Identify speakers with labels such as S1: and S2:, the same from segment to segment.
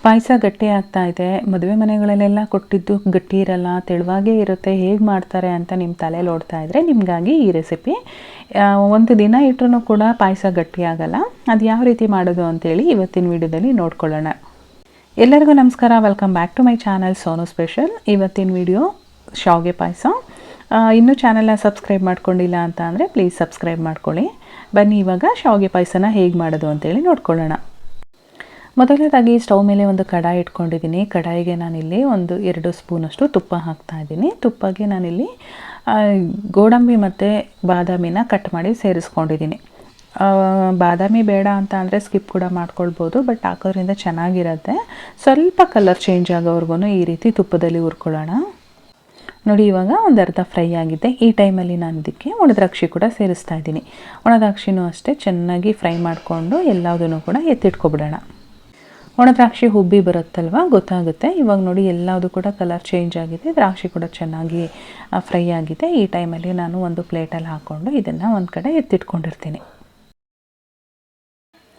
S1: ಪಾಯಸ ಗಟ್ಟಿ ಆಗ್ತಾ ಇದೆ. ಮದುವೆ ಮನೆಗಳಲ್ಲೆಲ್ಲ ಕೊಟ್ಟಿದ್ದು ಗಟ್ಟಿ ಇರಲ್ಲ, ತೆಳುವಾಗೇ ಇರುತ್ತೆ. ಹೇಗೆ ಮಾಡ್ತಾರೆ ಅಂತ ನಿಮ್ಮ ತಲೆಯಲ್ಲಿ ಓಡ್ತಾ ಇದ್ದರೆ ನಿಮಗಾಗಿ ಈ ರೆಸಿಪಿ. ಒಂದು ದಿನ ಇಟ್ಟರೂ ಕೂಡ ಪಾಯಸ ಗಟ್ಟಿ ಆಗಲ್ಲ. ಅದು ಯಾವ ರೀತಿ ಮಾಡೋದು ಅಂತೇಳಿ ಇವತ್ತಿನ ವಿಡಿಯೋದಲ್ಲಿ ನೋಡ್ಕೊಳ್ಳೋಣ. ಎಲ್ಲರಿಗೂ ನಮಸ್ಕಾರ, welcome back to my channel Sonu special. ಇವತ್ತಿನ ವಿಡಿಯೋ ಶಾವಿಗೆ ಪಾಯಸ. ಇನ್ನೂ ಚಾನಲ್ನ ಸಬ್ಸ್ಕ್ರೈಬ್ ಮಾಡ್ಕೊಂಡಿಲ್ಲ ಅಂತ ಅಂದರೆ ಪ್ಲೀಸ್ ಸಬ್ಸ್ಕ್ರೈಬ್ ಮಾಡ್ಕೊಳ್ಳಿ. ಬನ್ನಿ ಇವಾಗ ಶಾವಿಗೆ ಪಾಯಸನ ಹೇಗೆ ಮಾಡೋದು ಅಂತೇಳಿ ನೋಡ್ಕೊಳ್ಳೋಣ. ಮೊದಲನೇದಾಗಿ ಸ್ಟವ್ ಮೇಲೆ ಒಂದು ಕಡಾಯಿ ಇಟ್ಕೊಂಡಿದ್ದೀನಿ. ಕಡಾಯಿಗೆ ನಾನಿಲ್ಲಿ 1-2 ಸ್ಪೂನಷ್ಟು ತುಪ್ಪ ಹಾಕ್ತಾಯಿದ್ದೀನಿ. ತುಪ್ಪಗೆ ನಾನಿಲ್ಲಿ ಗೋಡಂಬಿ ಮತ್ತು ಬಾದಾಮಿನ ಕಟ್ ಮಾಡಿ ಸೇರಿಸ್ಕೊಂಡಿದ್ದೀನಿ. ಬಾದಾಮಿ ಬೇಡ ಅಂತ ಅಂದರೆ ಸ್ಕಿಪ್ ಕೂಡ ಮಾಡ್ಕೊಳ್ಬೋದು, ಬಟ್ ಹಾಕೋದ್ರಿಂದ ಚೆನ್ನಾಗಿರುತ್ತೆ. ಸ್ವಲ್ಪ ಕಲರ್ ಚೇಂಜ್ ಆಗೋವರೆಗೂ ಈ ರೀತಿ ತುಪ್ಪದಲ್ಲಿ ಹುರ್ಕೊಳ್ಳೋಣ. ನೋಡಿ, ಇವಾಗ ಒಂದು ಅರ್ಧ ಫ್ರೈ ಆಗಿದೆ. ಈ ಟೈಮಲ್ಲಿ ನಾನು ಇದಕ್ಕೆ ಒಣದ್ರಾಕ್ಷಿ ಕೂಡ ಸೇರಿಸ್ತಾ ಇದ್ದೀನಿ. ಒಣದ್ರಾಕ್ಷಿನೂ ಅಷ್ಟೇ ಚೆನ್ನಾಗಿ ಫ್ರೈ ಮಾಡಿಕೊಂಡು ಎಲ್ಲದನ್ನು ಕೂಡ ಎತ್ತಿಟ್ಕೊಬಿಡೋಣ. ಒಣದ್ರಾಕ್ಷಿ ಹುಬ್ಬಿ ಬರುತ್ತಲ್ವ, ಗೊತ್ತಾಗುತ್ತೆ. ಇವಾಗ ನೋಡಿ ಎಲ್ಲದೂ ಕೂಡ ಕಲರ್ ಚೇಂಜ್ ಆಗಿದೆ, ದ್ರಾಕ್ಷಿ ಕೂಡ ಚೆನ್ನಾಗಿ ಫ್ರೈ ಆಗಿದೆ. ಈ ಟೈಮಲ್ಲಿ ನಾನು ಒಂದು ಪ್ಲೇಟಲ್ಲಿ ಹಾಕ್ಕೊಂಡು ಇದನ್ನು ಒಂದು ಕಡೆ ಎತ್ತಿಟ್ಕೊಂಡಿರ್ತೀನಿ.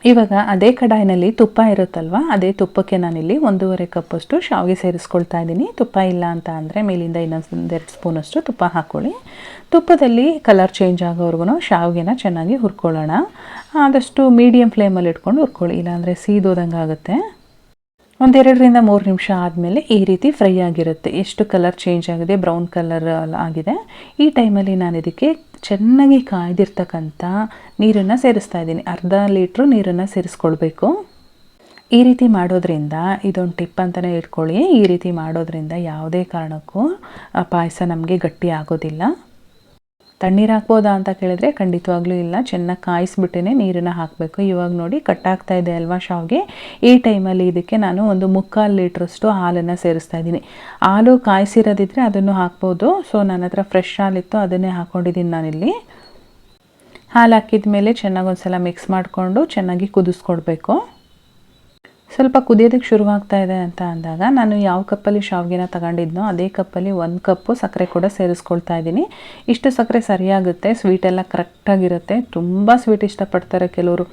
S1: ಇವಾಗ ಅದೇ ಕಡಾಯಿನಲ್ಲಿ ತುಪ್ಪ ಇರುತ್ತಲ್ವ, ಅದೇ ತುಪ್ಪಕ್ಕೆ ನಾನಿಲ್ಲಿ 1.5 ಕಪ್ಪಷ್ಟು ಶಾವಿಗೆ ಸೇರಿಸ್ಕೊಳ್ತಾ ಇದ್ದೀನಿ. ತುಪ್ಪ ಇಲ್ಲ ಅಂತ ಅಂದರೆ ಮೇಲಿಂದ ಇನ್ನೊಂದು 2 ಸ್ಪೂನಷ್ಟು ತುಪ್ಪ ಹಾಕ್ಕೊಳ್ಳಿ. ತುಪ್ಪದಲ್ಲಿ ಕಲರ್ ಚೇಂಜ್ ಆಗೋವರೆಗೂ ಶಾವಿಗೆನ ಚೆನ್ನಾಗಿ ಹುರ್ಕೊಳ್ಳೋಣ. ಆದಷ್ಟು ಮೀಡಿಯಮ್ ಫ್ಲೇಮಲ್ಲಿ ಇಟ್ಕೊಂಡು ಹುರ್ಕೊಳ್ಳಿ, ಇಲ್ಲಾಂದರೆ ಸೀದೋದಂಗೆ ಆಗುತ್ತೆ. 1-2-3 ನಿಮಿಷ ಆದಮೇಲೆ ಈ ರೀತಿ ಫ್ರೈ ಆಗಿರುತ್ತೆ. ಎಷ್ಟು ಕಲರ್ ಚೇಂಜ್ ಆಗಿದೆ, ಬ್ರೌನ್ ಕಲರ್ ಆಗಿದೆ. ಈ ಟೈಮಲ್ಲಿ ನಾನು ಇದಕ್ಕೆ ಚೆನ್ನಾಗಿ ಕಾಯ್ದಿರ್ತಕ್ಕಂಥ ನೀರನ್ನು ಸೇರಿಸ್ತಾ ಇದ್ದೀನಿ. ಅರ್ಧ ಲೀಟ್ರು ನೀರನ್ನು ಸೇರಿಸ್ಕೊಳ್ಬೇಕು. ಈ ರೀತಿ ಮಾಡೋದ್ರಿಂದ ಇದೊಂದು ಟಿಪ್ ಅಂತಲೇ ಇಟ್ಕೊಳ್ಳಿ. ಈ ರೀತಿ ಮಾಡೋದ್ರಿಂದ ಯಾವುದೇ ಕಾರಣಕ್ಕೂ ಪಾಯಸ ನಮಗೆ ಗಟ್ಟಿ ಆಗೋದಿಲ್ಲ. ತಣ್ಣೀರು ಹಾಕ್ಬೋದಾ ಅಂತ ಕೇಳಿದ್ರೆ ಖಂಡಿತವಾಗ್ಲೂ ಇಲ್ಲ, ಚೆನ್ನಾಗಿ ಕಾಯಿಸ್ಬಿಟ್ಟೇ ನೀರನ್ನು ಹಾಕಬೇಕು. ಇವಾಗ ನೋಡಿ ಕಟ್ಟಾಗ್ತಾ ಇದೆ ಅಲ್ವಾ ಶಾವಿಗೆ. ಈ ಟೈಮಲ್ಲಿ ಇದಕ್ಕೆ ನಾನು 1/4 ಲೀಟ್ರಷ್ಟು ಹಾಲನ್ನು ಸೇರಿಸ್ತಾ ಇದ್ದೀನಿ. ಹಾಲು ಕಾಯಿಸಿರೋದಿದ್ರೆ ಅದನ್ನು ಹಾಕ್ಬೋದು. ಸೊ ನನ್ನ ಹತ್ರ ಫ್ರೆಶ್ ಹಾಲಿತ್ತು, ಅದನ್ನೇ ಹಾಕ್ಕೊಂಡಿದ್ದೀನಿ ನಾನಿಲ್ಲಿ. ಹಾಲು ಹಾಕಿದ ಮೇಲೆ ಚೆನ್ನಾಗಿ ಒಂದು ಸಲ ಮಿಕ್ಸ್ ಮಾಡಿಕೊಂಡು ಚೆನ್ನಾಗಿ ಕುದಿಸ್ಕೊಡ್ಬೇಕು. ಸ್ವಲ್ಪ ಕುದಿಯೋದಕ್ಕೆ ಶುರುವಾಗ್ತಾ ಇದೆ ಅಂತ ಅಂದಾಗ ನಾನು ಯಾವ ಕಪ್ಪಲ್ಲಿ ಶಾವಿಗೆನ ತಗೊಂಡಿದ್ನೋ ಅದೇ ಕಪ್ಪಲ್ಲಿ 1 ಕಪ್ಪು ಸಕ್ಕರೆ ಕೂಡ ಸೇರಿಸ್ಕೊಳ್ತಾ ಇದ್ದೀನಿ. ಇಷ್ಟು ಸಕ್ಕರೆ ಸರಿಯಾಗುತ್ತೆ, ಸ್ವೀಟೆಲ್ಲ ಕರೆಕ್ಟಾಗಿರುತ್ತೆ. ತುಂಬ ಸ್ವೀಟ್ ಇಷ್ಟಪಡ್ತಾರೆ ಕೆಲವರು.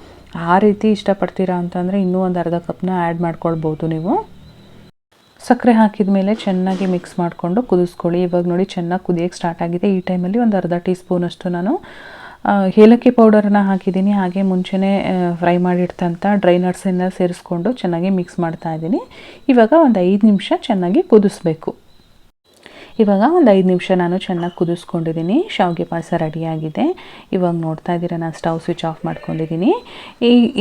S1: ಆ ರೀತಿ ಇಷ್ಟಪಡ್ತೀರಾ ಅಂತಂದರೆ ಇನ್ನೂ ಒಂದು ಅರ್ಧ ಕಪ್ನ ಆ್ಯಡ್ ಮಾಡ್ಕೊಳ್ಬೋದು ನೀವು. ಸಕ್ಕರೆ ಹಾಕಿದ ಮೇಲೆ ಚೆನ್ನಾಗಿ ಮಿಕ್ಸ್ ಮಾಡಿಕೊಂಡು ಕುದಿಸ್ಕೊಳ್ಳಿ. ಇವಾಗ ನೋಡಿ ಚೆನ್ನಾಗಿ ಕುದಿಯೋಕ್ಕೆ ಸ್ಟಾರ್ಟ್ ಆಗಿದೆ. ಈ ಟೈಮಲ್ಲಿ ಒಂದು ಅರ್ಧ ಟೀ ಸ್ಪೂನಷ್ಟು ನಾನು ಏಲಕ್ಕಿ ಪೌಡರನ್ನ ಹಾಕಿದ್ದೀನಿ. ಹಾಗೆ ಮುಂಚೆನೇ ಫ್ರೈ ಮಾಡಿಡ್ತಂಥ ಡ್ರೈ ನಟ್ಸನ್ನು ಸೇರಿಸ್ಕೊಂಡು ಚೆನ್ನಾಗಿ ಮಿಕ್ಸ್ ಮಾಡ್ತಾ ಇದ್ದೀನಿ. ಇವಾಗ ಒಂದು 5 ನಿಮಿಷ ಚೆನ್ನಾಗಿ ಕುದಿಸ್ಬೇಕು. ಇವಾಗ ಒಂದು 5 ನಿಮಿಷ ನಾನು ಚೆನ್ನಾಗಿ ಕುದಿಸ್ಕೊಂಡಿದ್ದೀನಿ. ಶಾವಿಗೆ ಪಾಯಸ ರೆಡಿಯಾಗಿದೆ. ಇವಾಗ ನೋಡ್ತಾ ಇದ್ದೀರಾ, ನಾನು ಸ್ಟವ್ ಸ್ವಿಚ್ ಆಫ್ ಮಾಡ್ಕೊಂಡಿದ್ದೀನಿ.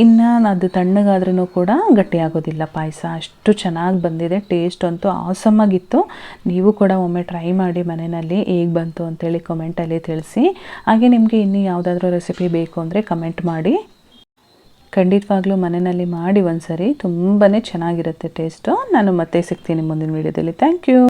S1: ಇನ್ನು ಅದು ತಣ್ಣಗಾದ್ರೂ ಕೂಡ ಗಟ್ಟಿ ಆಗೋದಿಲ್ಲ ಪಾಯಸ. ಅಷ್ಟು ಚೆನ್ನಾಗಿ ಬಂದಿದೆ. ಟೇಸ್ಟ್ ಅಂತೂ ಆಸಮ್ಮಾಗಿತ್ತು. ನೀವು ಕೂಡ ಒಮ್ಮೆ ಟ್ರೈ ಮಾಡಿ ಮನೆಯಲ್ಲಿ ಹೇಗೆ ಬಂತು ಅಂತೇಳಿ ಕಮೆಂಟಲ್ಲಿ ತಿಳಿಸಿ. ಹಾಗೆ ನಿಮಗೆ ಇನ್ನೂ ಯಾವುದಾದ್ರೂ ರೆಸಿಪಿ ಬೇಕು ಅಂದರೆ ಕಮೆಂಟ್ ಮಾಡಿ. ಖಂಡಿತವಾಗ್ಲೂ ಮನೆಯಲ್ಲಿ ಮಾಡಿ ಒಂದ್ಸರಿ, ತುಂಬಾ ಚೆನ್ನಾಗಿರುತ್ತೆ ಟೇಸ್ಟು. ನಾನು ಮತ್ತೆ ಸಿಗ್ತೀನಿ ಮುಂದಿನ ವೀಡಿಯೋದಲ್ಲಿ. Thank you.